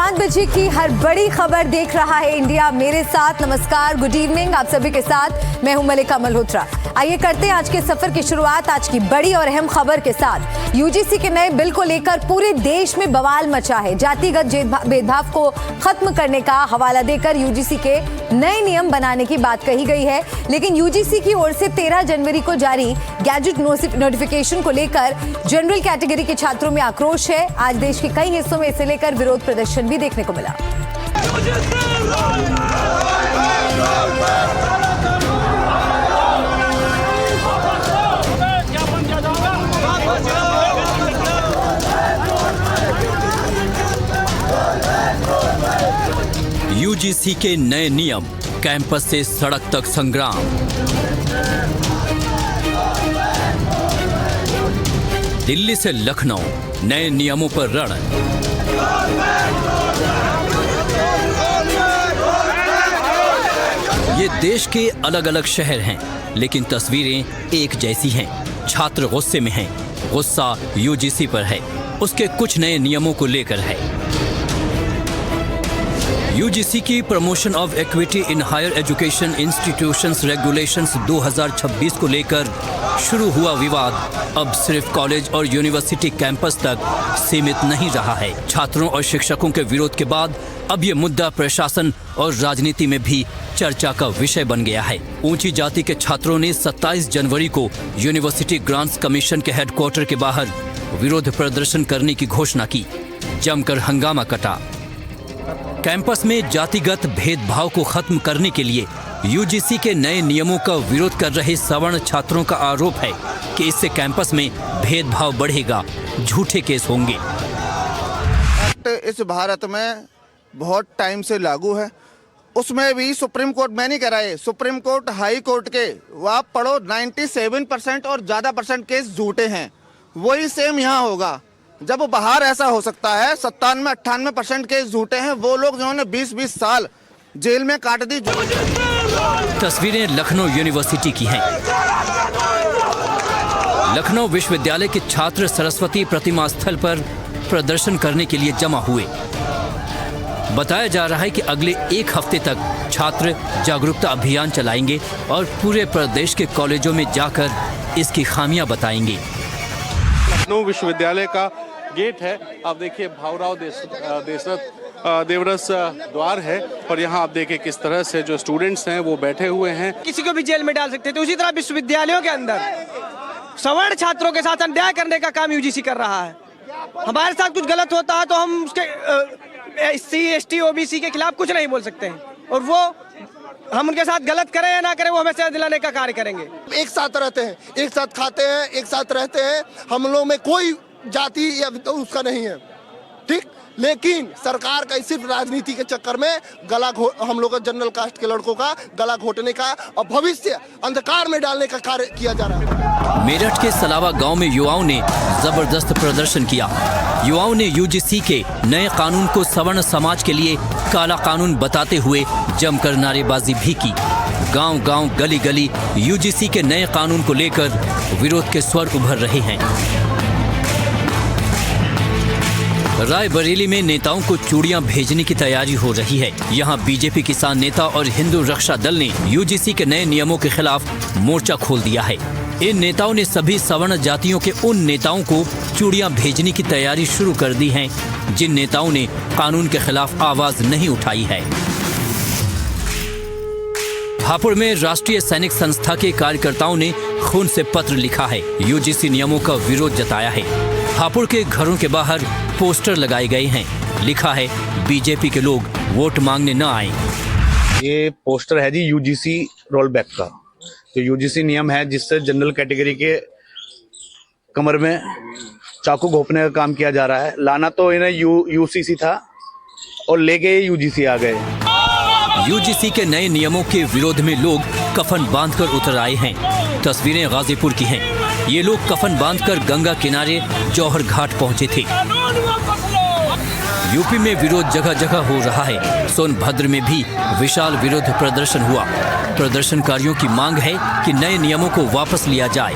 5 बजे की हर बड़ी खबर देख रहा है इंडिया मेरे साथ। नमस्कार, गुड इवनिंग आप सभी के साथ। मैं हूं मलिका मल्होत्रा। आइए करते हैं आज के सफर की शुरुआत आज की बड़ी और अहम खबर के साथ। यूजीसी के नए बिल को लेकर पूरे देश में बवाल मचा है। जातिगत भेदभाव को खत्म करने का हवाला देकर यूजीसी के नए नियम बनाने की बात कही गई है, लेकिन यूजीसी की ओर से 13 जनवरी को जारी गैजेट नोटिफिकेशन को लेकर जनरल कैटेगरी के छात्रों में आक्रोश है। आज देश के कई हिस्सों में इसे लेकर विरोध प्रदर्शन भी देखने को मिला। यूजीसी के नए नियम, कैंपस से सड़क तक संग्राम। दिल्ली से लखनऊ, नए नियमों पर रण। ये देश के अलग अलग शहर हैं, लेकिन तस्वीरें एक जैसी हैं। छात्र गुस्से में हैं। गुस्सा यूजीसी पर है, उसके कुछ नए नियमों को लेकर है। यूजीसी की promotion of equity in higher education institutions regulations 2026 को लेकर शुरू हुआ विवाद अब सिर्फ कॉलेज और यूनिवर्सिटी कैंपस तक सीमित नहीं रहा है। छात्रों और शिक्षकों के विरोध के बाद अब ये मुद्दा प्रशासन और राजनीति में भी चर्चा का विषय बन गया है। ऊंची जाति के छात्रों ने 27 जनवरी को यूनिवर्सिटी ग्रांट्स कमीशन के हेडक्वार्टर के बाहर विरोध प्रदर्शन करने की घोषणा की। जमकर हंगामा कटा। कैंपस में जातिगत भेदभाव को खत्म करने के लिए यूजीसी के नए नियमों का विरोध कर रहे सवर्ण छात्रों का आरोप है कि इससे कैंपस में भेदभाव बढ़ेगा, झूठे केस होंगे। एक्ट इस भारत में बहुत टाइम से लागू है, उसमें भी सुप्रीम कोर्ट में नहीं कराए, सुप्रीम कोर्ट हाई कोर्ट के वो आप पढ़ो 97% और ज़्यादा परसेंट केस झूठे हैं। वही सेम यहाँ होगा। जब बाहर ऐसा हो सकता है 97-98% केस झूठे हैं, वो लोग जिन्होंने 20-20 साल जेल में काट दी। तस्वीरें लखनऊ यूनिवर्सिटी की हैं। लखनऊ विश्वविद्यालय के छात्र सरस्वती प्रतिमा स्थल पर प्रदर्शन करने के लिए जमा हुए। बताया जा रहा है कि अगले एक हफ्ते तक छात्र जागरूकता अभियान चलाएंगे और पूरे प्रदेश के कॉलेजों में जाकर इसकी खामियां बताएंगे। लखनऊ विश्वविद्यालय का गेट है, आप देखिए भावराव देवरस द्वार है और यहाँ आप देखिए किस तरह से जो स्टूडेंट्स हैं वो बैठे हुए हैं। किसी को भी जेल में डाल सकते थे, उसी तरह विश्वविद्यालयों के अंदर सवर्ण छात्रों के साथ अन्याय करने का काम यूजीसी कर रहा है। हमारे साथ कुछ गलत होता है तो हम उसके SC, ST, OBC के खिलाफ कुछ नहीं बोल सकते हैं, और वो हम उनके साथ गलत करें या ना करें वो हमें सजा दिलाने का कार्य करेंगे। एक साथ रहते हैं, एक साथ खाते हैं, एक साथ रहते हैं। हम लोग में कोई जाति या उसका नहीं है, ठीक। लेकिन सरकार का सिर्फ राजनीति के चक्कर में हम लोग जनरल कास्ट के लड़कों का गला घोटने का और भविष्य अंधकार में डालने का कार्य किया जा रहा है। मेरठ के सलावा गांव में युवाओं ने जबरदस्त प्रदर्शन किया। युवाओं ने यूजीसी के नए कानून को सवर्ण समाज के लिए काला कानून बताते हुए जमकर नारेबाजी भी की। गांव-गांव, गली-गली यूजीसी के नए कानून को लेकर विरोध के स्वर उभर रहे हैं। रायबरेली में नेताओं को चूड़ियां भेजने की तैयारी हो रही है। यहां बीजेपी किसान नेता और हिंदू रक्षा दल ने यूजीसी के नए नियमों के खिलाफ मोर्चा खोल दिया है। इन नेताओं ने सभी सवर्ण जातियों के उन नेताओं को चूड़ियां भेजने की तैयारी शुरू कर दी है जिन नेताओं ने कानून के खिलाफ आवाज नहीं उठाई है। हापुड़ में राष्ट्रीय सैनिक संस्था के कार्यकर्ताओं ने खून से पत्र लिखा है, यूजीसी नियमों का विरोध जताया है। हापुड़ के घरों के बाहर पोस्टर लगाए गए हैं, लिखा है बीजेपी के लोग वोट मांगने न आए। ये पोस्टर है जी यूजीसी रोल बैक का, तो यूजीसी नियम है जिससे जनरल कैटेगरी के कमर में चाकू घोंपने का काम किया जा रहा है। लाना तो इन्हें यूसीसी था और ले गए यूजीसी आ गए। यूजीसी के नए नियमों के विरोध में लोग कफन बांधकर उतर आए हैं। तस्वीरें गाजीपुर की हैं। ये लोग कफन बांधकर गंगा किनारे जौहर घाट पहुंचे थे। यूपी में विरोध जगह जगह हो रहा है। सोनभद्र में भी विशाल विरोध प्रदर्शन हुआ। प्रदर्शनकारियों की मांग है कि नए नियमों को वापस लिया जाए।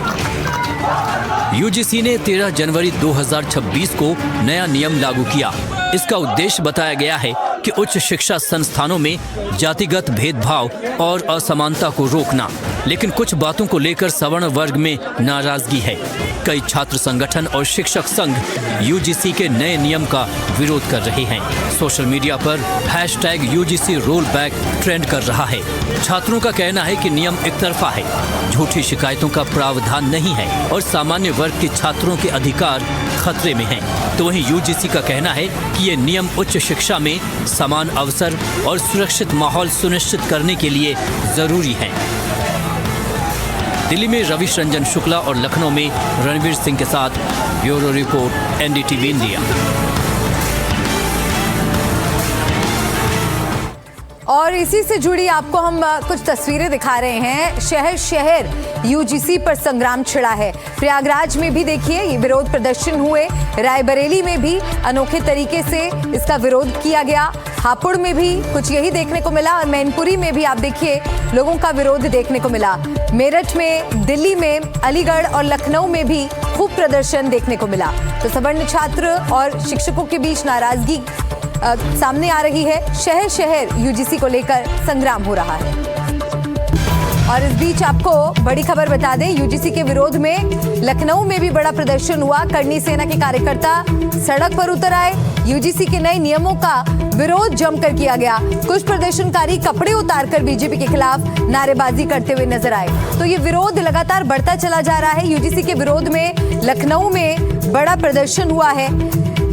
यूजीसी ने 13 जनवरी 2026 को नया नियम लागू किया। इसका उद्देश्य बताया गया है कि उच्च शिक्षा संस्थानों में जातिगत भेदभाव और असमानता को रोकना। लेकिन कुछ बातों को लेकर सवर्ण वर्ग में नाराजगी है। कई छात्र संगठन और शिक्षक संघ यूजीसी के नए नियम का विरोध कर रहे हैं। सोशल मीडिया पर #UGC रोल बैक ट्रेंड कर रहा है। छात्रों का कहना है कि नियम एक तरफा है, झूठी शिकायतों का प्रावधान नहीं है और सामान्य वर्ग के छात्रों के अधिकार खतरे में हैं। तो वहीं यूजीसी का कहना है कि ये नियम उच्च शिक्षा में समान अवसर और सुरक्षित माहौल सुनिश्चित करने के लिए जरूरी है। दिल्ली में रविश रंजन शुक्ला और लखनऊ में रणवीर सिंह के साथ ब्यूरो रिपोर्ट, NDTV इंडिया। और इसी से जुड़ी आपको हम कुछ तस्वीरें दिखा रहे हैं। शहर शहर यूजीसी पर संग्राम छिड़ा है। प्रयागराज में भी देखिए ये विरोध प्रदर्शन हुए, रायबरेली में भी अनोखे तरीके से इसका विरोध किया गया, हापुड़ में भी कुछ यही देखने को मिला और मैनपुरी में भी आप देखिए लोगों का विरोध देखने को मिला। मेरठ में, दिल्ली में, अलीगढ़ और लखनऊ में भी खूब प्रदर्शन देखने को मिला। तो सवर्ण छात्र और शिक्षकों के बीच नाराजगी सामने आ रही है। शहर शहर यूजीसी को लेकर संग्राम हो रहा है। और इस बीच आपको बड़ी खबर बता दें, यूजीसी के विरोध में लखनऊ में भी बड़ा प्रदर्शन हुआ। करनी सेना के कार्यकर्ता सड़क पर उतर आए। यूजीसी के नए नियमों का विरोध जमकर किया गया। कुछ प्रदर्शनकारी कपड़े उतारकर बीजेपी के खिलाफ नारेबाजी करते हुए नजर आए। तो ये विरोध लगातार बढ़ता चला जा रहा है। यूजीसी के विरोध में लखनऊ में बड़ा प्रदर्शन हुआ है।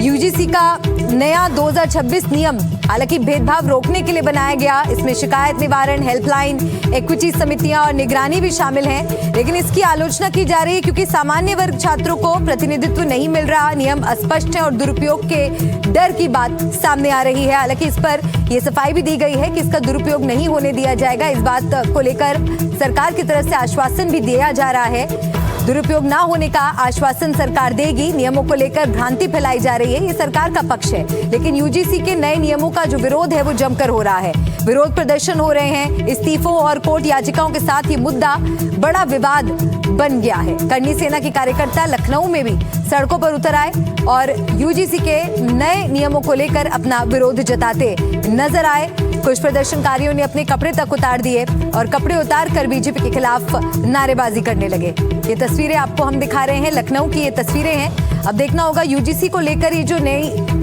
यूजीसी का नया 2026 नियम हालांकि भेदभाव रोकने के लिए बनाया गया। इसमें शिकायत निवारण, हेल्पलाइन, इक्विटी समितियां और निगरानी भी शामिल हैं। लेकिन इसकी आलोचना की जा रही है क्योंकि सामान्य वर्ग छात्रों को प्रतिनिधित्व नहीं मिल रहा, नियम अस्पष्ट है और दुरुपयोग के डर की बात सामने आ रही है। हालांकि इस पर यह सफाई भी दी गई है कि इसका दुरुपयोग नहीं होने दिया जाएगा। इस बात को लेकर सरकार की तरफ से आश्वासन भी दिया जा रहा है। दुरुपयोग ना होने का आश्वासन सरकार देगी। नियमों को लेकर भ्रांति फैलाई जा रही है, ये सरकार का पक्ष है। लेकिन यूजीसी के नए नियमों का जो विरोध है वो जमकर हो रहा है। विरोध प्रदर्शन हो रहे हैं। इस्तीफों और कोर्ट याचिकाओं के साथ ये मुद्दा बड़ा विवाद बन गया है। करनी सेना के कार्यकर्ता लखनऊ में भी सड़कों पर उतर आए और यूजीसी के नए नियमों को लेकर अपना विरोध जताते नजर आए। कुछ प्रदर्शनकारियों ने अपने कपड़े तक उतार दिए और कपड़े उतार कर बीजेपी के खिलाफ नारेबाजी करने लगे। ये तस्वीरें आपको हम दिखा रहे हैं, लखनऊ की ये तस्वीरें हैं। अब देखना होगा यूजीसी को लेकर ये जो नई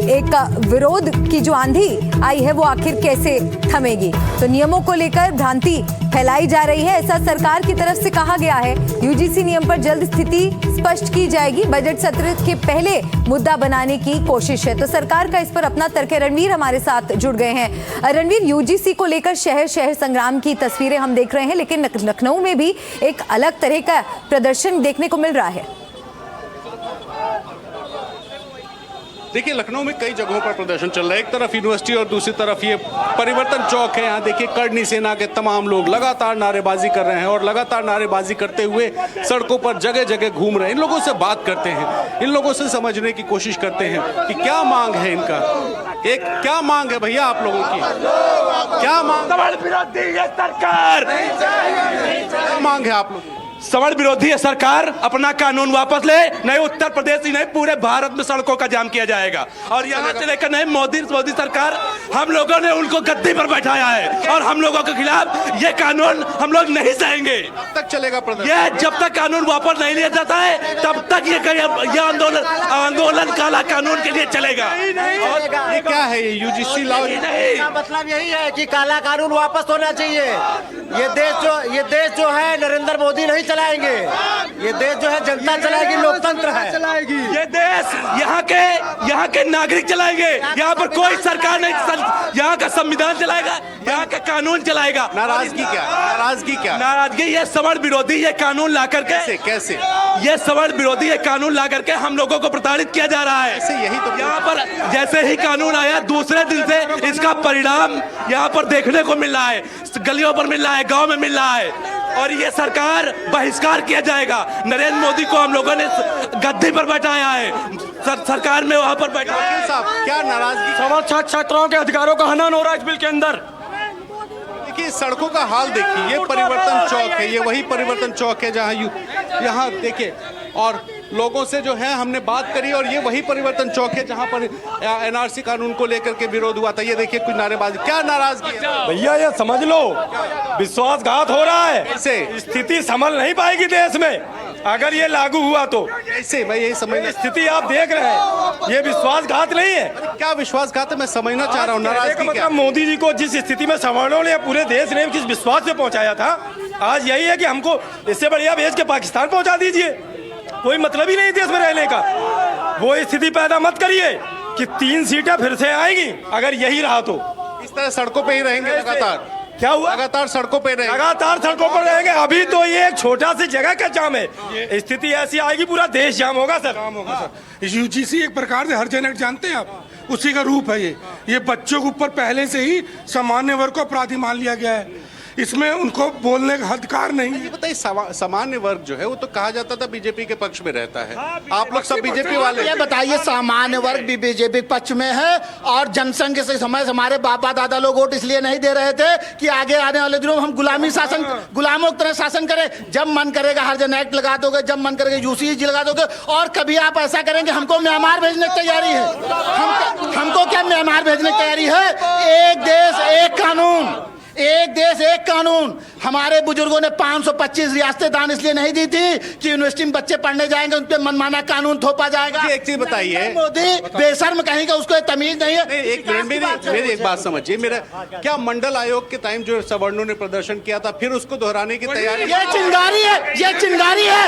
एक विरोध की जो आंधी आई है वो आखिर कैसे थमेगी। तो नियमों को लेकर भ्रांति फैलाई जा रही है, ऐसा सरकार की तरफ से कहा गया है। यूजीसी नियम पर जल्द स्थिति स्पष्ट की जाएगी। बजट सत्र के पहले मुद्दा बनाने की कोशिश है। तो सरकार का इस पर अपना तर्क है। रणवीर हमारे साथ जुड़ गए हैं। रणवीर, यूजीसी को लेकर शहर शहर संग्राम की तस्वीरें हम देख रहे हैं, लेकिन लखनऊ में भी एक अलग तरह का प्रदर्शन देखने को मिल रहा है। देखिए, लखनऊ में कई जगहों पर प्रदर्शन चल रहा है। एक तरफ यूनिवर्सिटी और दूसरी तरफ ये परिवर्तन चौक है। यहाँ देखिए करनी सेना के तमाम लोग लगातार नारेबाजी कर रहे हैं और लगातार नारेबाजी करते हुए सड़कों पर जगह जगह घूम रहे हैं। इन लोगों से बात करते हैं, इन लोगों से समझने की कोशिश करते हैं कि क्या मांग है इनका। एक क्या मांग है भैया आप लोगों की, क्या मांग? विरोधी है सरकार, क्या मांग है आप लोगों की? सवर्ण विरोधी है सरकार, अपना कानून वापस ले। नहीं उत्तर प्रदेश ही नहीं पूरे भारत में सड़कों का जाम किया जाएगा। और यहाँ से लेकर नहीं मोदी सरकार, हम लोगों ने उनको गद्दी पर बैठाया है और हम लोगों के खिलाफ ये कानून हम लोग नहीं सहेंगे। कब तक चलेगा प्रदर्शन? ये जब तक कानून वापस नहीं लिया जाता है तब तक ये आंदोलन काला कानून के लिए चलेगा। और ये क्या है, ये यूजीसी लॉ? मतलब यही है कि काला कानून वापस होना चाहिए। ये देश जो है नरेंद्र मोदी नहीं चलाएंगे। ये देश जो है जनता चलाएगी, लोकतंत्र है। ये देश यहाँ के नागरिक चलाएंगे। यहाँ पर कोई सरकार नहीं, यहाँ का संविधान चलाएगा, यहाँ का कानून चलाएगा। नाराजगी क्या? नाराजगी क्या? नाराजगी ये सवर्ण विरोधी ये कानून ला करके कैसे ये सवर्ण विरोधी ये कानून ला करके हम लोगों को प्रताड़ित किया जा रहा है। यही तो यहाँ पर जैसे ही कानून आया दूसरे दिन से इसका परिणाम यहाँ पर देखने को मिल रहा है, गलियों पर मिल रहा है, गाँव में मिल रहा है। और ये सरकार बहिष्कार किया जाएगा। नरेंद्र मोदी को हम लोगों ने गद्दी पर बैठाया है, सरकार में वहां पर बैठा। साहब, क्या नाराजगी? सवर्ण छात्राओं के अधिकारों का हनन हो रहा है इस बिल के अंदर। देखिए सड़कों का हाल देखिए, ये परिवर्तन चौक है, ये वही परिवर्तन चौक है जहाँ यहाँ देखिए और लोगों से जो है हमने बात करी और ये वही परिवर्तन चौक है जहां पर एनआरसी कानून को लेकर के विरोध हुआ था। ये देखिए कुछ नारेबाजी, क्या नाराजगी है भैया, ये समझ लो विश्वासघात हो रहा है। कैसे? स्थिति संभल नहीं पाएगी देश में अगर ये लागू हुआ तो। कैसे? मैं यही समझना, स्थिति आप देख रहे हैं, ये विश्वासघात नहीं है। क्या विश्वासघात है, मैं समझना चाह रहा हूँ। नाराजगी क्या? मतलब मोदी जी को जिस स्थिति में सवर्णों ने पूरे देश ने किस विश्वास से पहुंचाया था, आज यही है कि हमको इससे बढ़िया भेज के पाकिस्तान पहुंचा दीजिए। कोई मतलब ही नहीं देश में रहने का। वो स्थिति पैदा मत करिए कि 3 सीटें फिर से आएंगी अगर यही रहा तो। इस तरह सड़कों पे ही रहेंगे लगातार? क्या हुआ? लगातार सड़कों पे रहेंगे। लगातार सड़कों पर रहेंगे। अभी तो ये एक छोटा सी जगह का जाम है, स्थिति ऐसी आएगी पूरा देश जाम होगा सर। यूजीसी एक प्रकार से हर्जन एक्ट जानते हैं आप, उसी का रूप है ये बच्चों के ऊपर पहले से ही सामान्य वर्ग को अपराधी मान लिया गया है। इसमें उनको बोलने का अधिकार नहीं है। बताइए, सामान्य वर्ग जो है वो तो कहा जाता था बीजेपी के पक्ष में रहता है। आप लोग सब बीजेपी वाले, ये बताइए सामान्य वर्ग भी बीजेपी पक्ष में है और जनसंघ के समय से हमारे बाबा दादा लोग वोट इसलिए नहीं दे रहे थे कि आगे आने वाले दिनों में हम गुलामी शासन, गुलामों की तरह शासन करें। जब मन करेगा हर्जन एक्ट लगा दोगे, जब मन करेगा यूसीसी लगा दोगे, और कभी आप ऐसा करेंगे हमको म्यांमार भेजने की तैयारी है। हमको क्या म्यांमार भेजने की तैयारी है? एक देश एक कानून, एक देश एक कानून। हमारे बुजुर्गों ने 525 रियासतें दान इसलिए नहीं दी थी कि यूनिवर्सिटी में बच्चे पढ़ने जाएंगे उन पे मनमाना कानून थोपा जाएगा। एक चीज बताइए, मोदी बेशर्म कहेंगे, उसको तमीज नहीं है। एक मिनट, मेरी एक बात समझिए। मेरा क्या मंडल आयोग के टाइम जो सवर्णों ने प्रदर्शन किया था फिर उसको दोहराने की तैयारी? ये चिंगारी है, ये चिंगारी है,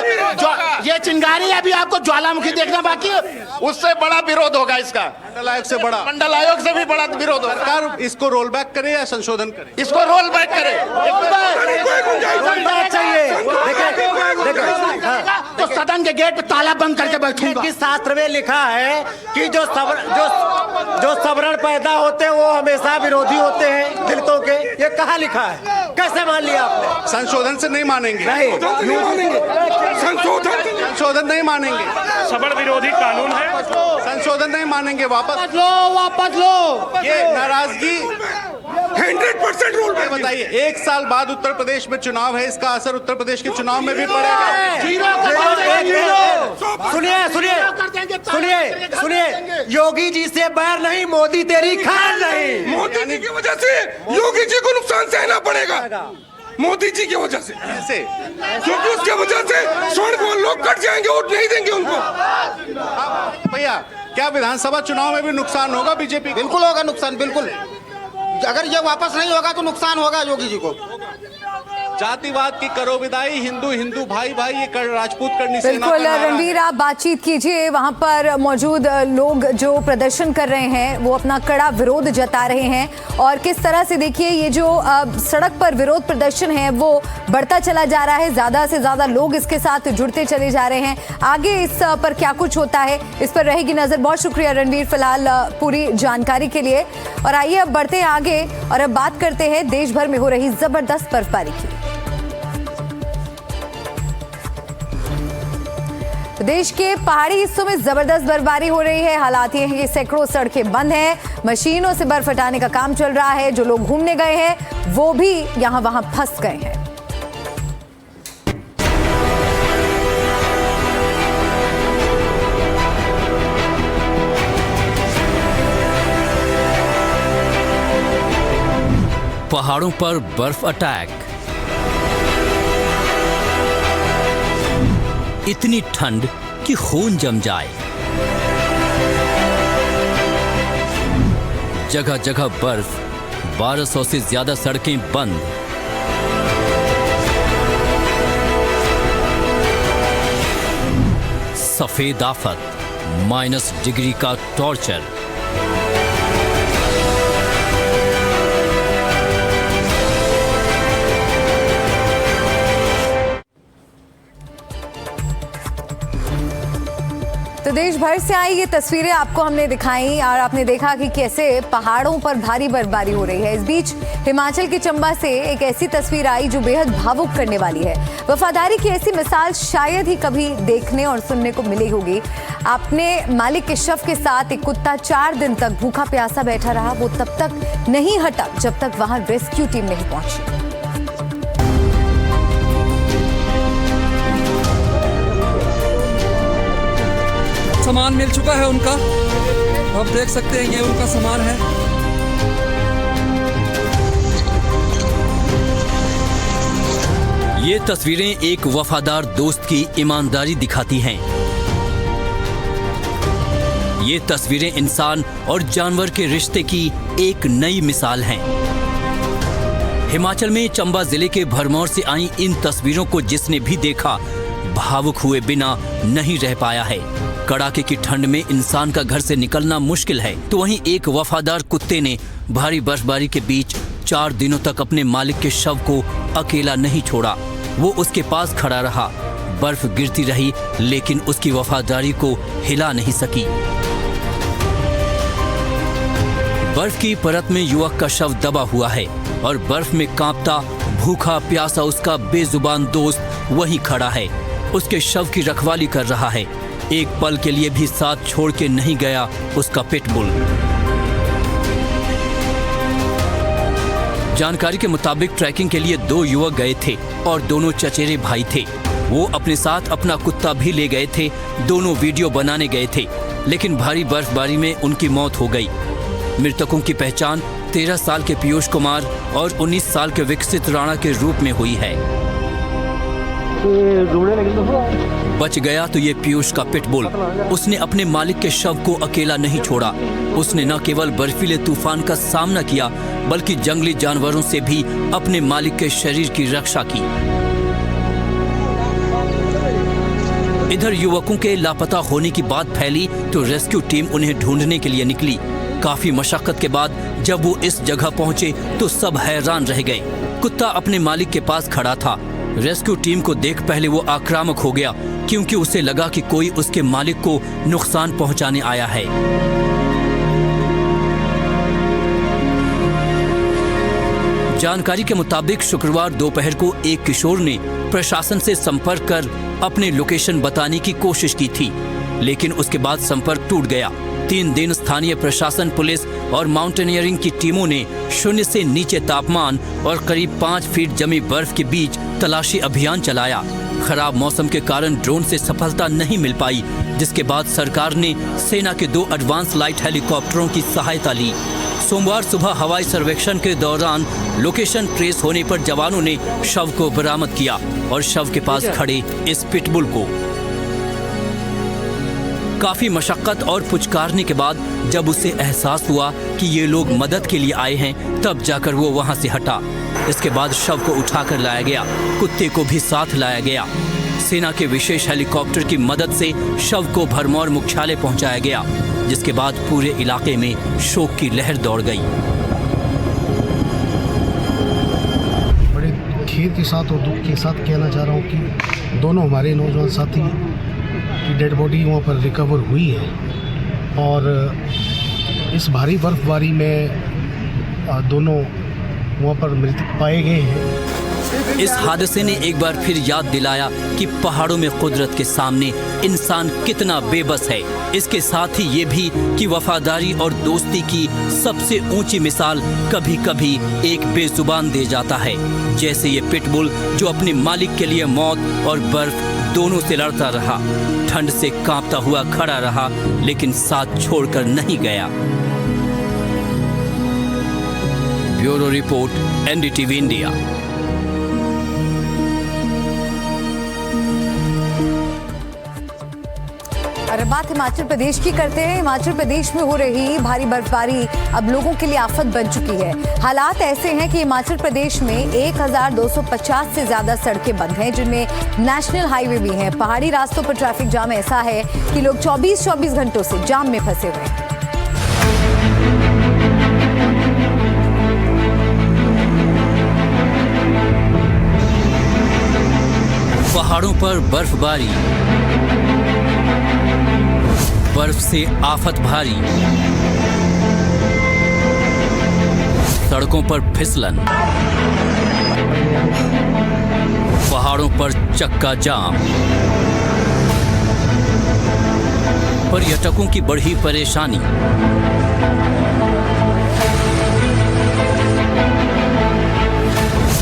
ये चिंगारी है। अभी आपको ज्वालामुखी देखना बाकी है, उससे बड़ा विरोध होगा इसका। मंडल आयोग से बड़ा, मंडल आयोग से भी बड़ा विरोध होगा। सरकार इसको रोल बैक करे या संशोधन करे? इसको रोल बैक करे। तो सदन के गेट पे ताला बंद करके बैठूंगा। कि शास्त्र में लिखा है कि जो सवर्ण पैदा होते हैं वो हमेशा विरोधी होते हैं दलितों के। ये कहाँ लिखा है? कैसे मान लिया आपने? संशोधन से नहीं मानेंगे? नहीं, संशोधन नहीं मानेंगे। सवर्ण विरोधी कानून है, संशोधन नहीं मानेंगे। वापस लो। ये नाराजगी 100% रोल बैक। बताइए, 1 साल बाद उत्तर प्रदेश में चुनाव है, इसका असर उत्तर प्रदेश के चुनाव में भी पड़ेगा? सुनिए, योगी जी से बैर नहीं, मोदी तेरी खार नहीं। मोदी जी की वजह से योगी जी को नुकसान सहना पड़ेगा। मोदी जी की वजह से, ऐसे क्योंकि उसके वजह से स्वर्ण को लोग कट जाएंगे, वोट नहीं देंगे उनको। भैया, क्या विधानसभा चुनाव में भी नुकसान होगा बीजेपी? बिल्कुल होगा नुकसान, बिल्कुल। अगर ये वापस नहीं होगा तो नुकसान होगा योगी जी को। जातिवाद की करो विदाई, हिंदू हिंदू भाई भाई, ये राजपूत करनी से बिल्कुल रणवीर, आप बातचीत कीजिए। वहां पर मौजूद लोग जो प्रदर्शन कर रहे हैं वो अपना कड़ा विरोध जता रहे हैं और किस तरह से देखिए ये जो सड़क पर विरोध प्रदर्शन है वो बढ़ता चला जा रहा है। ज्यादा से ज्यादा लोग इसके साथ जुड़ते चले जा रहे हैं। आगे इस पर क्या कुछ होता है इस पर रहेगी नजर। बहुत शुक्रिया रणवीर फिलहाल पूरी जानकारी के लिए। और आइए अब बढ़ते हैं आगे और अब बात करते हैं देश भर में हो रही जबरदस्त बर्फबारी की। देश के पहाड़ी हिस्सों में जबरदस्त बर्फबारी हो रही है। हालात ये हैं कि सैकड़ों सड़कें बंद हैं, मशीनों से बर्फ हटाने का काम चल रहा है। जो लोग घूमने गए हैं वो भी यहां वहां फंस गए हैं। पहाड़ों पर बर्फ अटैक, इतनी ठंड कि खून जम जाए। जगह जगह बर्फ, 1200 से ज्यादा सड़कें बंद। सफेद आफत, -डिग्री का टॉर्चर। तो देश भर से आई ये तस्वीरें आपको हमने दिखाई और आपने देखा कि कैसे पहाड़ों पर भारी बर्फबारी हो रही है। इस बीच हिमाचल के चंबा से एक ऐसी तस्वीर आई जो बेहद भावुक करने वाली है। वफादारी की ऐसी मिसाल शायद ही कभी देखने और सुनने को मिली होगी। अपने मालिक के शव के साथ एक कुत्ता 4 दिन तक भूखा प्यासा बैठा रहा। वो तब तक नहीं हटा जब तक वहां रेस्क्यू टीम नहीं पहुंची। सामान मिल चुका है उनका। आप देख सकते हैं ये उनका सामान है। ये तस्वीरें एक वफादार दोस्त की ईमानदारी दिखाती हैं। ये तस्वीरें इंसान और जानवर के रिश्ते की एक नई मिसाल हैं। हिमाचल में चंबा जिले के भरमौर से आई इन तस्वीरों को जिसने भी देखा भावुक हुए बिना नहीं रह पाया है। कड़ाके की ठंड में इंसान का घर से निकलना मुश्किल है, तो वहीं एक वफादार कुत्ते ने भारी बर्फबारी के बीच 4 दिनों तक अपने मालिक के शव को अकेला नहीं छोड़ा। वो उसके पास खड़ा रहा। बर्फ गिरती रही लेकिन उसकी वफादारी को हिला नहीं सकी। बर्फ की परत में युवक का शव दबा हुआ है और बर्फ में कांपता भूखा प्यासा उसका बेजुबान दोस्त वहीं खड़ा है। उसके शव की रखवाली कर रहा है। एक पल के लिए भी साथ छोड़ के नहीं गया उसका पिटबुल। जानकारी के मुताबिक ट्रैकिंग के लिए 2 युवक गए थे और दोनों चचेरे भाई थे। वो अपने साथ अपना कुत्ता भी ले गए थे। दोनों वीडियो बनाने गए थे लेकिन भारी बर्फबारी में उनकी मौत हो गई। मृतकों की पहचान 13 साल के पीयूष कुमार और 19 साल के विकसित राणा के रूप में हुई है। बच गया तो ये पीयूष का पिटबुल। उसने अपने मालिक के शव को अकेला नहीं छोड़ा। उसने न केवल बर्फीले तूफान का सामना किया बल्कि जंगली जानवरों से भी अपने मालिक के शरीर की रक्षा की। इधर युवकों के लापता होने की बात फैली तो रेस्क्यू टीम उन्हें ढूंढने के लिए निकली। काफी मशक्कत के बाद जब वो इस जगह पहुंचे तो सब हैरान रह गए। कुत्ता अपने मालिक के पास खड़ा था। रेस्क्यू टीम को देख पहले वो आक्रामक हो गया क्योंकि उसे लगा कि कोई उसके मालिक को नुकसान पहुंचाने आया है। जानकारी के मुताबिक शुक्रवार दोपहर को एक किशोर ने प्रशासन से संपर्क कर अपने लोकेशन बताने की कोशिश की थी लेकिन उसके बाद संपर्क टूट गया। 3 दिन स्थानीय प्रशासन, पुलिस और माउंटेनियरिंग की टीमों ने 0 से नीचे तापमान और करीब 5 फीट जमी बर्फ के बीच तलाशी अभियान चलाया। खराब मौसम के कारण ड्रोन से सफलता नहीं मिल पाई, जिसके बाद सरकार ने सेना के 2 एडवांस लाइट हेलीकॉप्टरों की सहायता ली। सोमवार सुबह हवाई सर्वेक्षण के दौरान लोकेशन ट्रेस होने पर जवानों ने शव को बरामद किया और शव के पास खड़े इस पिटबुल को काफी मशक्कत और पुचकारने के बाद जब उसे एहसास हुआ कि ये लोग मदद के लिए आए हैं तब जाकर वो वहां से हटा। इसके बाद शव को उठाकर लाया गया। कुत्ते को भी साथ लाया गया। सेना के विशेष हेलीकॉप्टर की मदद से शव को भरमौर मुख्यालय पहुंचाया गया, जिसके बाद पूरे इलाके में शोक की लहर दौड़ गई। बड़े खेद के साथ और दुख के साथ कहना चाह रहा हूँ कि दोनों हमारे नौजवान साथी की डेड बॉडी वहाँ पर रिकवर हुई है और इस भारी बर्फबारी में दोनों वहाँ पर मृतक पाए गए हैं। इस हादसे ने एक बार फिर याद दिलाया कि पहाड़ों में कुदरत के सामने इंसान कितना बेबस है। इसके साथ ही ये भी कि वफादारी और दोस्ती की सबसे ऊंची मिसाल कभी कभी एक बेजुबान दे जाता है, जैसे ये पिटबुल जो अपने मालिक के लिए मौत और बर्फ दोनों से लड़ता रहा, ठंड से कांपता हुआ खड़ा रहा लेकिन साथ छोड़कर नहीं गया। Bureau report, NDTV India. और अब बात हिमाचल प्रदेश की करते हैं। हिमाचल प्रदेश में हो रही भारी बर्फबारी अब लोगों के लिए आफत बन चुकी है। हालात ऐसे हैं कि हिमाचल प्रदेश में 1250 से ज्यादा सड़कें बंद हैं, जिनमें नेशनल हाईवे भी हैं। पहाड़ी रास्तों पर ट्रैफिक जाम ऐसा है कि लोग 24 घंटों से जाम में फंसे हुए हैं। पहाड़ों पर बर्फबारी, बर्फ से आफत भारी, सड़कों पर फिसलन, पहाड़ों पर चक्का जाम, पर्यटकों की बढ़ी परेशानी।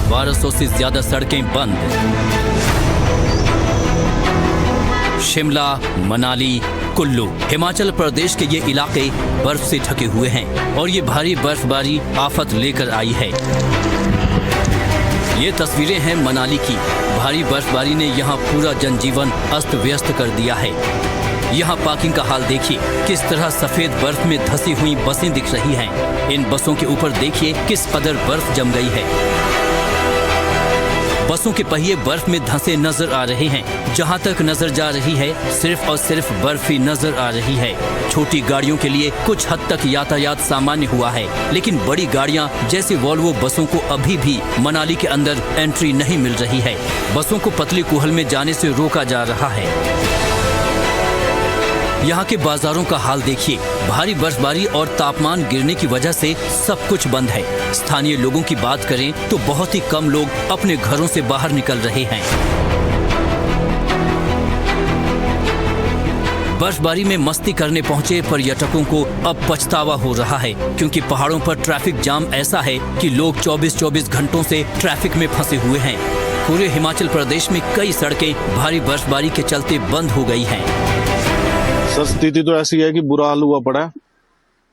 बारह से ज्यादा सड़कें बंद। शिमला, मनाली, कुल्लू हिमाचल प्रदेश के ये इलाके बर्फ से ढके हुए हैं और ये भारी बर्फबारी आफत लेकर आई है। ये तस्वीरें हैं मनाली की। भारी बर्फबारी ने यहाँ पूरा जनजीवन अस्त व्यस्त कर दिया है। यहाँ पार्किंग का हाल देखिए, किस तरह सफेद बर्फ में धसी हुई बसें दिख रही हैं। इन बसों के ऊपर देखिए किस कदर बर्फ जम गई है। बसों के पहिए बर्फ में धंसे नजर आ रहे हैं। जहाँ तक नजर जा रही है सिर्फ और सिर्फ बर्फ ही नजर आ रही है। छोटी गाड़ियों के लिए कुछ हद तक यातायात सामान्य हुआ है, लेकिन बड़ी गाड़ियाँ जैसे वॉल्वो बसों को अभी भी मनाली के अंदर एंट्री नहीं मिल रही है। बसों को पतली कुहल में जाने से रोका जा रहा है। यहाँ के बाजारों का हाल देखिए, भारी बर्फबारी और तापमान गिरने की वजह से सब कुछ बंद है। स्थानीय लोगों की बात करें तो बहुत ही कम लोग अपने घरों से बाहर निकल रहे हैं। बर्फबारी में मस्ती करने पहुंचे पर्यटकों को अब पछतावा हो रहा है, क्योंकि पहाड़ों पर ट्रैफिक जाम ऐसा है कि लोग 24-24 घंटों से ट्रैफिक में फंसे हुए हैं। पूरे हिमाचल प्रदेश में कई सड़कें भारी बर्फबारी के चलते बंद हो गई हैं। सर स्थिति तो ऐसी है कि बुरा हाल हुआ पड़ा है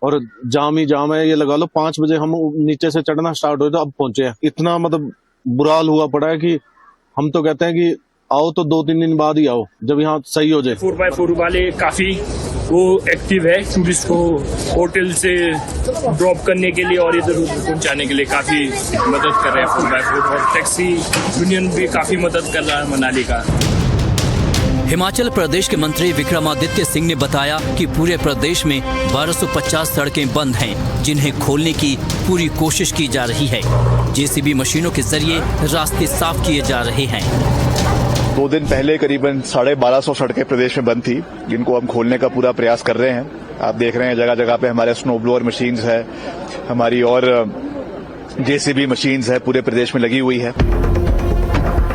और जाम ही जाम है। ये लगा लो 5 बजे हम नीचे से चढ़ना स्टार्ट हुए तो अब पहुंचे हैं। इतना मतलब बुरा हाल हुआ पड़ा है कि हम तो कहते हैं कि आओ तो 2-3 दिन बाद ही आओ, जब यहाँ सही हो जाए। 4x4 वाले काफी वो एक्टिव है, टूरिस्ट को होटल से ड्रॉप करने के लिए और इधर उधर पहुंचाने के लिए काफी मदद कर रहे हैं 4x4, और टैक्सी यूनियन भी काफी मदद कर रहा है मनाली का। हिमाचल प्रदेश के मंत्री विक्रमादित्य सिंह ने बताया कि पूरे प्रदेश में 1250 सड़कें बंद हैं, जिन्हें खोलने की पूरी कोशिश की जा रही है। जेसीबी मशीनों के जरिए रास्ते साफ किए जा रहे हैं। 2 दिन पहले करीबन 1250 सड़कें प्रदेश में बंद थी, जिनको हम खोलने का पूरा प्रयास कर रहे हैं। आप देख रहे हैं जगह जगह पे हमारे स्नो ब्लोअर मशीन्स है, हमारी और जेसीबी मशीन्स है, पूरे प्रदेश में लगी हुई है।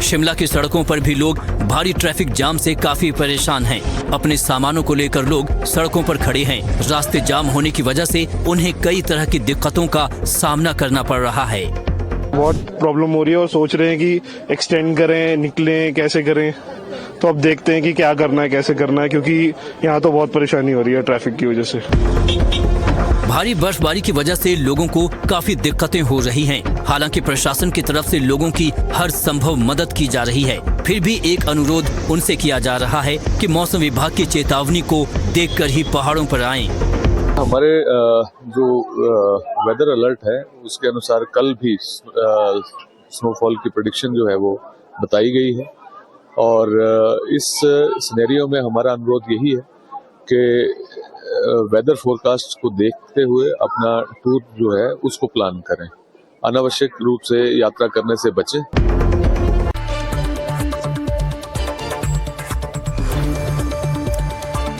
शिमला की सड़कों पर भी लोग भारी ट्रैफिक जाम से काफी परेशान हैं। अपने सामानों को लेकर लोग सड़कों पर खड़े हैं। रास्ते जाम होने की वजह से उन्हें कई तरह की दिक्कतों का सामना करना पड़ रहा है। बहुत प्रॉब्लम हो रही है और सोच रहे हैं कि एक्सटेंड करें, निकलें, कैसे करें। तो अब देखते हैं कि क्या करना है, कैसे करना है, क्योंकि यहाँ तो बहुत परेशानी हो रही है ट्रैफिक की वजह से। भारी बर्फबारी की वजह से लोगों को काफी दिक्कतें हो रही हैं। हालांकि प्रशासन की तरफ से लोगों की हर संभव मदद की जा रही है। फिर भी एक अनुरोध उनसे किया जा रहा है कि मौसम विभाग की चेतावनी को देखकर ही पहाड़ों पर आएं। हमारे जो वेदर अलर्ट है उसके अनुसार कल भी स्नोफॉल की प्रेडिक्शन जो है वो बताई गई है, और इस सिनेरियो में हमारा अनुरोध यही है कि वेदर फोरकास्ट को देखते हुए अपना टूर जो है उसको प्लान करें। अनावश्यक रूप से यात्रा करने से बचें।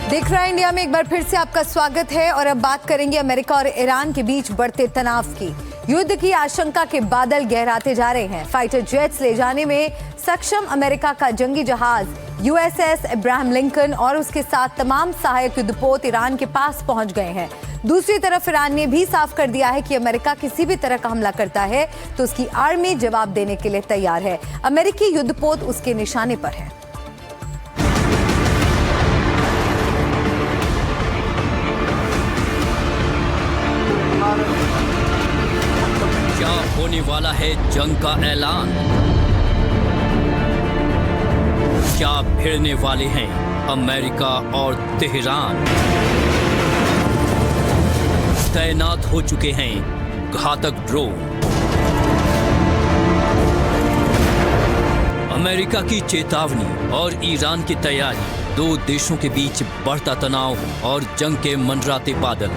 देख रहा है इंडिया में एक बार फिर से आपका स्वागत है और अब बात करेंगे अमेरिका और ईरान के बीच बढ़ते तनाव की। युद्ध की आशंका के बादल गहराते जा रहे हैं। फाइटर जेट्स ले जाने में सक्षम अमेरिका का जंगी जहाज USS अब्राहम लिंकन और उसके साथ तमाम सहायक युद्धपोत ईरान के पास पहुंच गए हैं। दूसरी तरफ ईरान ने भी साफ कर दिया है कि अमेरिका किसी भी तरह का हमला करता है तो उसकी आर्मी जवाब देने के लिए तैयार है। अमेरिकी युद्धपोत उसके निशाने पर है। क्या होने वाला है जंग का ऐलान? क्या भिड़ने वाले हैं अमेरिका और तेहरान? तैनात हो चुके हैं घातक ड्रोन। अमेरिका की चेतावनी और ईरान की तैयारी, दो देशों के बीच बढ़ता तनाव और जंग के मंडराते बादल।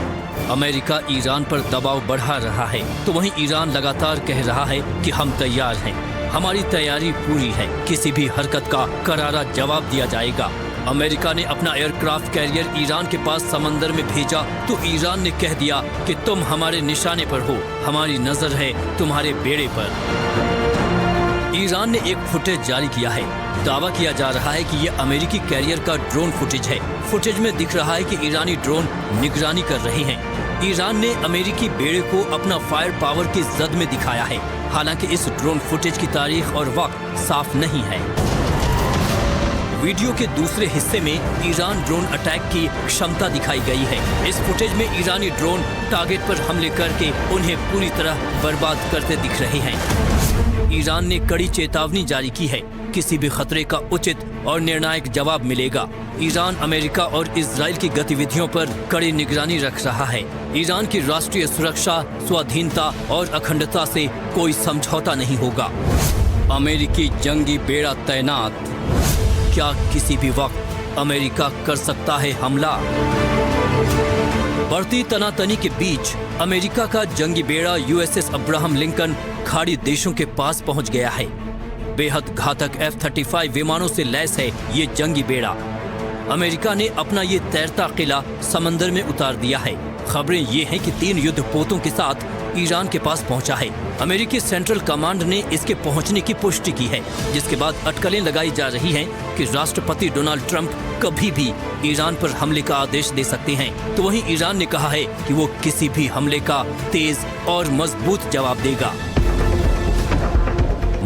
अमेरिका ईरान पर दबाव बढ़ा रहा है तो वहीं ईरान लगातार कह रहा है कि हम तैयार हैं, हमारी तैयारी पूरी है, किसी भी हरकत का करारा जवाब दिया जाएगा। अमेरिका ने अपना एयरक्राफ्ट कैरियर ईरान के पास समंदर में भेजा तो ईरान ने कह दिया कि तुम हमारे निशाने पर हो, हमारी नजर है तुम्हारे बेड़े पर। ईरान ने एक फुटेज जारी किया है। दावा किया जा रहा है कि यह अमेरिकी कैरियर का ड्रोन फुटेज है। फुटेज में दिख रहा है कि ईरानी ड्रोन निगरानी कर रहे हैं। ईरान ने अमेरिकी बेड़े को अपना फायर पावर की जद में दिखाया है। हालांकि इस ड्रोन फुटेज की तारीख और वक्त साफ नहीं है। वीडियो के दूसरे हिस्से में ईरान ड्रोन अटैक की क्षमता दिखाई गई है। इस फुटेज में ईरानी ड्रोन टारगेट पर हमले करके उन्हें पूरी तरह बर्बाद करते दिख रहे हैं। ईरान ने कड़ी चेतावनी जारी की है, किसी भी खतरे का उचित और निर्णायक जवाब मिलेगा। ईरान अमेरिका और इजराइल की गतिविधियों पर कड़ी निगरानी रख रहा है। ईरान की राष्ट्रीय सुरक्षा, स्वाधीनता और अखंडता से कोई समझौता नहीं होगा। अमेरिकी जंगी बेड़ा तैनात, क्या किसी भी वक्त अमेरिका कर सकता है हमला? बढ़ती तनातनी के बीच अमेरिका का जंगी बेड़ा USS अब्राहम लिंकन खाड़ी देशों के पास पहुंच गया है। बेहद घातक F-35 विमानों से लैस है ये जंगी बेड़ा। अमेरिका ने अपना ये तैरता किला समंदर में उतार दिया है। खबरें ये हैं कि 3 युद्धपोतों के साथ ईरान के पास पहुंचा है। अमेरिकी सेंट्रल कमांड ने इसके पहुंचने की पुष्टि की है, जिसके बाद अटकलें लगाई जा रही हैं कि राष्ट्रपति डोनाल्ड ट्रंप कभी भी ईरान पर हमले का आदेश दे सकते हैं। तो वहीं ईरान ने कहा है कि वो किसी भी हमले का तेज और मजबूत जवाब देगा।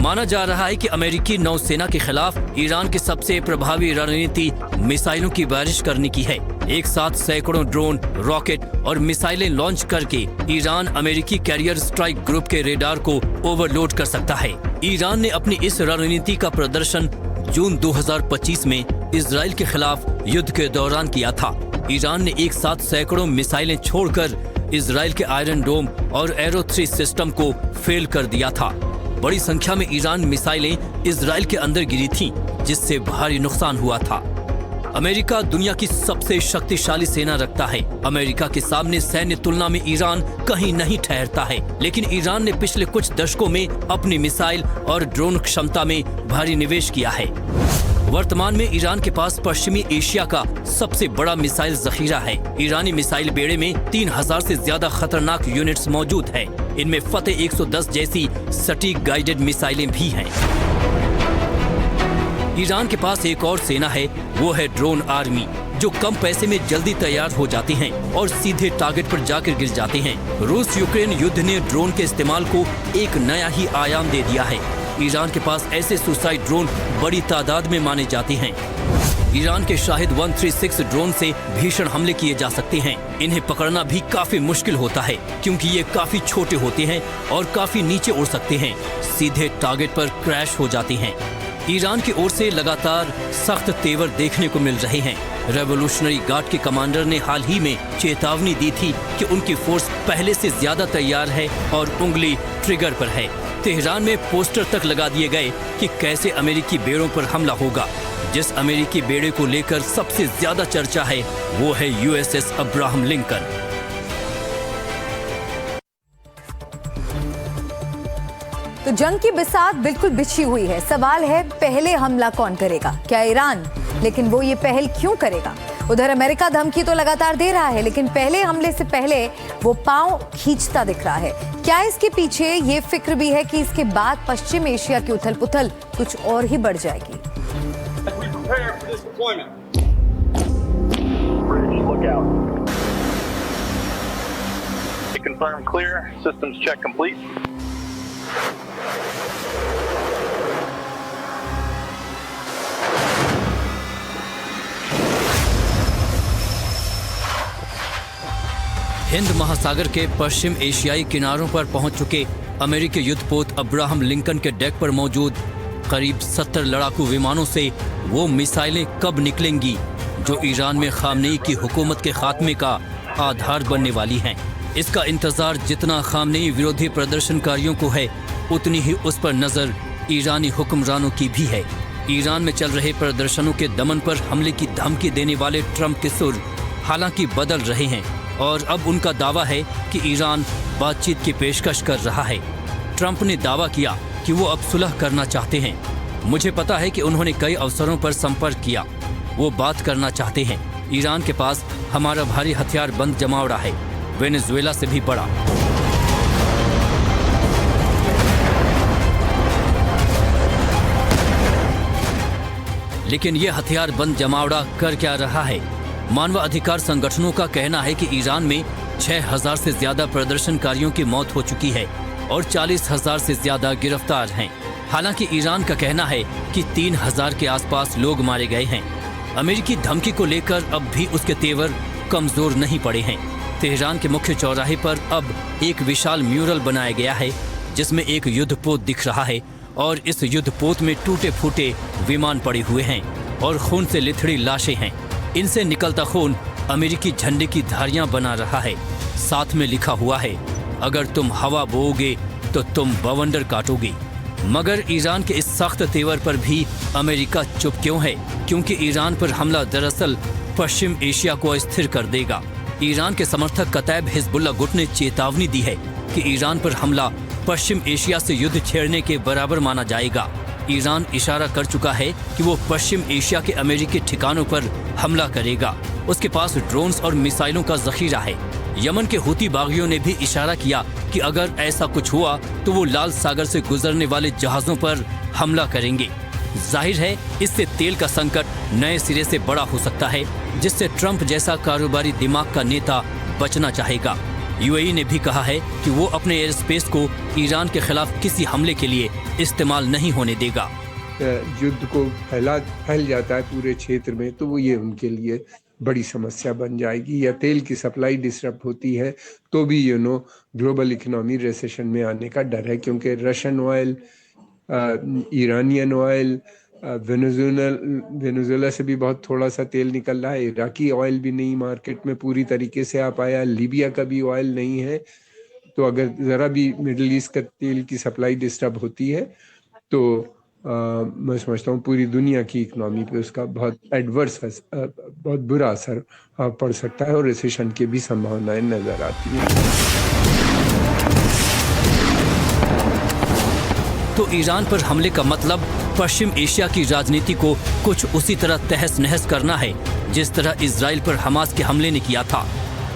माना जा रहा है कि अमेरिकी नौसेना के खिलाफ ईरान की सबसे प्रभावी रणनीति मिसाइलों की बारिश करने की है। एक साथ सैकड़ों ड्रोन, रॉकेट और मिसाइलें लॉन्च करके ईरान अमेरिकी कैरियर स्ट्राइक ग्रुप के रेडार को ओवरलोड कर सकता है। ईरान ने अपनी इस रणनीति का प्रदर्शन जून 2025 में इजराइल के खिलाफ युद्ध के दौरान किया था। ईरान ने एक साथ सैकड़ों मिसाइलें छोड़कर इजराइल के आयरन डोम और एरो 3 सिस्टम को फेल कर दिया था। बड़ी संख्या में ईरान मिसाइलें इजराइल के अंदर गिरी थीं, जिससे भारी नुकसान हुआ था। अमेरिका दुनिया की सबसे शक्तिशाली सेना रखता है। अमेरिका के सामने सैन्य तुलना में ईरान कहीं नहीं ठहरता है, लेकिन ईरान ने पिछले कुछ दशकों में अपनी मिसाइल और ड्रोन क्षमता में भारी निवेश किया है। वर्तमान में ईरान के पास पश्चिमी एशिया का सबसे बड़ा मिसाइल जखीरा है। ईरानी मिसाइल बेड़े में 3000 से ज्यादा खतरनाक यूनिट्स मौजूद है। इनमें फतेह 110 जैसी सटीक गाइडेड मिसाइलें भी हैं। ईरान के पास एक और सेना है, वो है ड्रोन आर्मी, जो कम पैसे में जल्दी तैयार हो जाते हैं और सीधे टारगेट पर जाकर गिर जाते हैं। रूस यूक्रेन युद्ध ने ड्रोन के इस्तेमाल को एक नया ही आयाम दे दिया है। ईरान के पास ऐसे सुसाइड ड्रोन बड़ी तादाद में माने जाते हैं। ईरान के शाहिद 136 ड्रोन से भीषण हमले किए जा सकते हैं। इन्हें पकड़ना भी काफी मुश्किल होता है, क्योंकि ये काफी छोटे होते हैं और काफी नीचे उड़ सकते हैं। सीधे टारगेट पर क्रैश हो जाते हैं। ईरान की ओर से लगातार सख्त तेवर देखने को मिल रहे हैं। रेवोल्यूशनरी गार्ड के कमांडर ने हाल ही में चेतावनी दी थी कि उनकी फोर्स पहले से ज्यादा तैयार है और उंगली ट्रिगर पर है। तेहरान में पोस्टर तक लगा दिए गए कि कैसे अमेरिकी बेड़ों पर हमला होगा। जिस अमेरिकी बेड़े को लेकर सबसे ज्यादा चर्चा है वो है USS अब्राहम लिंकन। तो जंग की बिसात बिल्कुल बिछी हुई है। सवाल है पहले हमला कौन करेगा? क्या ईरान? लेकिन वो ये पहल क्यों करेगा? उधर अमेरिका धमकी तो लगातार दे रहा है, लेकिन पहले हमले से पहले वो पांव खींचता दिख रहा है। क्या इसके पीछे ये फिक्र भी है कि इसके बाद पश्चिम एशिया की उथल पुथल कुछ और ही बढ़ जाएगी? Confirm clear. Systems check complete. Hind महासागर के पश्चिम एशियाई किनारों पर पहुंच चुके अमेरिकी युद्धपोत अब्राहम लिंकन के डेक पर मौजूद करीब 70 लड़ाकू विमानों से वो मिसाइलें कब निकलेंगी जो ईरान में खामनेई की हुकूमत के खात्मे का आधार बनने वाली हैं। इसका इंतजार जितना खामनेई विरोधी प्रदर्शनकारियों को है, उतनी ही उस पर नजर ईरानी हुक्मरानों की भी है। ईरान में चल रहे प्रदर्शनों के दमन पर हमले की धमकी देने वाले ट्रंप के सुर हालांकि बदल रहे हैं और अब उनका दावा है कि ईरान बातचीत की पेशकश कर रहा है। ट्रंप ने दावा किया कि वो अब सुलह करना चाहते हैं। मुझे पता है कि उन्होंने कई अवसरों पर संपर्क किया, वो बात करना चाहते हैं। ईरान के पास हमारा भारी हथियार बंद जमावड़ा है, वेनेजुएला से भी बड़ा। लेकिन ये हथियार बंद जमावड़ा कर क्या रहा है? मानवाधिकार संगठनों का कहना है कि ईरान में 6000 से ज्यादा प्रदर्शनकारियों की मौत हो चुकी है। और 40,000 से ज्यादा गिरफ्तार हैं। हालांकि ईरान का कहना है कि 3,000 के आसपास लोग मारे गए हैं। अमेरिकी धमकी को लेकर अब भी उसके तेवर कमजोर नहीं पड़े हैं। तेहरान के मुख्य चौराहे पर अब एक विशाल म्यूरल बनाया गया है जिसमें एक युद्धपोत दिख रहा है और इस युद्धपोत में टूटे फूटे विमान पड़े हुए हैं और खून से लिथड़ी लाशें हैं। इनसे निकलता खून अमेरिकी झंडे की धारियां बना रहा है। साथ में लिखा हुआ है, अगर तुम हवा बोओगे तो तुम बवंडर काटोगे। मगर ईरान के इस सख्त तेवर पर भी अमेरिका चुप क्यों है? क्योंकि ईरान पर हमला दरअसल पश्चिम एशिया को अस्थिर कर देगा। ईरान के समर्थक कतैब हिजबुल्लाह गुट ने चेतावनी दी है कि ईरान पर हमला पश्चिम एशिया से युद्ध छेड़ने के बराबर माना जाएगा। ईरान इशारा कर चुका है कि वो पश्चिम एशिया के अमेरिकी ठिकानों पर हमला करेगा। उसके पास ड्रोन्स और मिसाइलों का जखीरा है। यमन के हुती बागियों ने भी इशारा किया कि अगर ऐसा कुछ हुआ तो वो लाल सागर से गुजरने वाले जहाजों पर हमला करेंगे। जाहिर है इससे तेल का संकट नए सिरे से बड़ा हो सकता है, जिससे ट्रंप जैसा कारोबारी दिमाग का नेता बचना चाहेगा। यूएई ने भी कहा है कि वो अपने एयर स्पेस को ईरान के खिलाफ किसी हमले के लिए इस्तेमाल नहीं होने देगा। युद्ध को फैल जाता है पूरे क्षेत्र में तो वो ये उनके लिए बड़ी समस्या बन जाएगी। या तेल की सप्लाई डिस्टर्ब होती है तो भी ग्लोबल इकोनॉमी रिसेशन में आने का डर है, क्योंकि Russian oil, Iranian oil, Venezuela से भी बहुत थोड़ा सा तेल निकल रहा है। इराकी ऑयल भी नहीं मार्केट में पूरी तरीके से आ पाया। लीबिया का भी ऑयल नहीं है। तो अगर ज़रा भी मिडिल ईस्ट का तेल की सप्लाई डिस्टर्ब होती है तो मैं समझता हूँ पूरी दुनिया की इकोनॉमी पे उसका बहुत बुरा असर पड़ सकता है और रिसेशन की भी संभावनाएं नजर आती हैं। तो ईरान पर हमले का मतलब पश्चिम एशिया की राजनीति को कुछ उसी तरह तहस नहस करना है जिस तरह इजराइल पर हमास के हमले ने किया था।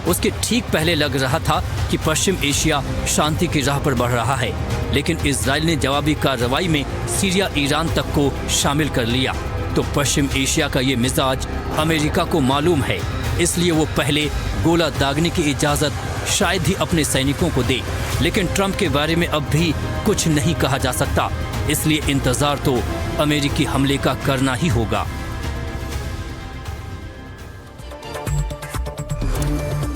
उसके ठीक पहले लग रहा था कि पश्चिम एशिया शांति की राह पर बढ़ रहा है, लेकिन इजराइल ने जवाबी कार्रवाई में सीरिया, ईरान तक को शामिल कर लिया। तो पश्चिम एशिया का ये मिजाज अमेरिका को मालूम है, इसलिए वो पहले गोला दागने की इजाजत शायद ही अपने सैनिकों को दे। लेकिन ट्रंप के बारे में अब भी कुछ नहीं कहा जा सकता, इसलिए इंतजार तो अमेरिकी हमले का करना ही होगा।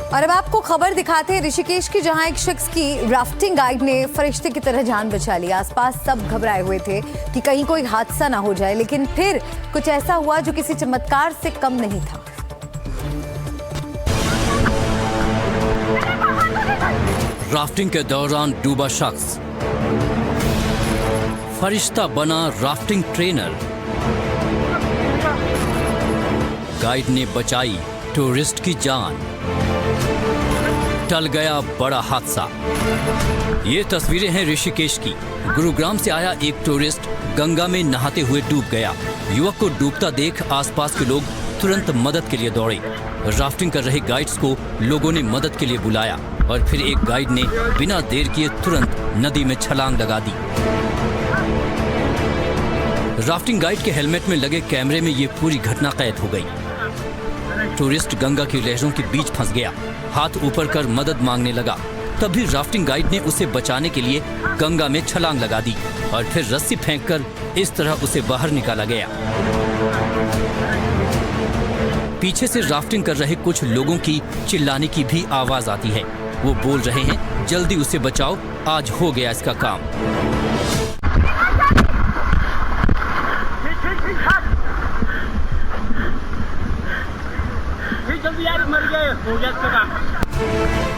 और अब आपको खबर दिखाते हैं ऋषिकेश की, जहां एक शख्स की राफ्टिंग गाइड ने फरिश्ते की तरह जान बचा ली। आसपास सब घबराए हुए थे कि कहीं कोई हादसा ना हो जाए, लेकिन फिर कुछ ऐसा हुआ जो किसी चमत्कार से कम नहीं था। राफ्टिंग के दौरान डूबा शख्स, फरिश्ता बना राफ्टिंग ट्रेनर। गाइड ने बचाई टूरिस्ट की जान, टल गया बड़ा हादसा। ये तस्वीरें हैं ऋषिकेश की। गुरुग्राम से आया एक टूरिस्ट गंगा में नहाते हुए डूब गया। युवक को डूबता देख आसपास के लोग तुरंत मदद के लिए दौड़े। राफ्टिंग कर रहे गाइड्स को लोगों ने मदद के लिए बुलाया और फिर एक गाइड ने बिना देर किए तुरंत नदी में छलांग लगा दी। राफ्टिंग गाइड के हेलमेट में लगे कैमरे में ये पूरी घटना कैद हो गई। टूरिस्ट गंगा की लहरों के बीच फंस गया, हाथ ऊपर कर मदद मांगने लगा। तभी राफ्टिंग गाइड ने उसे बचाने के लिए गंगा में छलांग लगा दी और फिर रस्सी फेंककर इस तरह उसे बाहर निकाला गया। पीछे से राफ्टिंग कर रहे कुछ लोगों की चिल्लाने की भी आवाज आती है। वो बोल रहे हैं, जल्दी उसे बचाओ, आज हो गया इसका काम।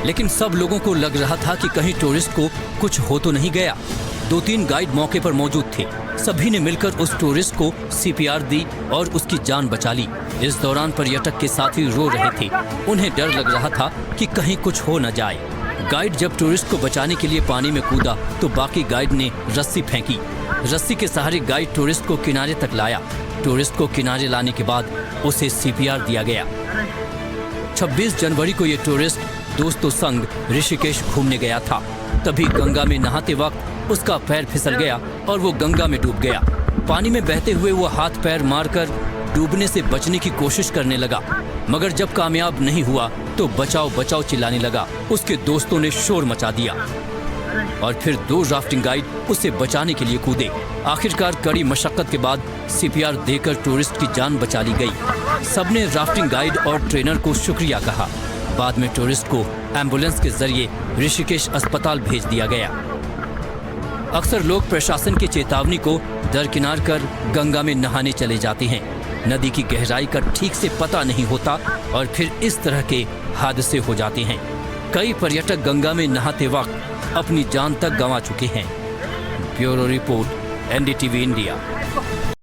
लेकिन सब लोगों को लग रहा था कि कहीं टूरिस्ट को कुछ हो तो नहीं गया। 2-3 गाइड मौके पर मौजूद थे। सभी ने मिलकर उस टूरिस्ट को सीपीआर दी और उसकी जान बचा ली। इस दौरान पर्यटक के साथी रो रहे थे। उन्हें डर लग रहा था कि कहीं कुछ हो न जाए। गाइड जब टूरिस्ट को बचाने के लिए पानी में कूदा तो बाकी गाइड ने रस्सी फेंकी। रस्सी के सहारे गाइड टूरिस्ट को किनारे तक लाया। टूरिस्ट को किनारे लाने के बाद उसे सीपीआर दिया गया। 26 जनवरी को ये टूरिस्ट दोस्तों संग ऋषिकेश घूमने गया था। तभी गंगा में नहाते वक्त उसका पैर फिसल गया और वो गंगा में डूब गया। पानी में बहते हुए वो हाथ पैर मारकर डूबने से बचने की कोशिश करने लगा, मगर जब कामयाब नहीं हुआ तो बचाओ बचाओ चिल्लाने लगा। उसके दोस्तों ने शोर मचा दिया। और फिर 2 राफ्टिंग गाइड उसे बचाने के लिए कूदे। आखिरकार कड़ी मशक्कत के बाद CPR देकर टूरिस्ट की जान बचा ली गई। सबने राफ्टिंग गाइड और ट्रेनर को शुक्रिया कहा। बाद में टूरिस्ट को एम्बुलेंस के जरिए ऋषिकेश अस्पताल भेज दिया गया। अक्सर लोग प्रशासन की चेतावनी को दरकिनार कर गंगा में नहाने चले जाते हैं। नदी की गहराई का ठीक से पता नहीं होता और फिर इस तरह के हादसे हो जाते हैं। कई पर्यटक गंगा में नहाते वक्त अपनी जान तक गंवा चुके हैं। Bureau report, NDTV India.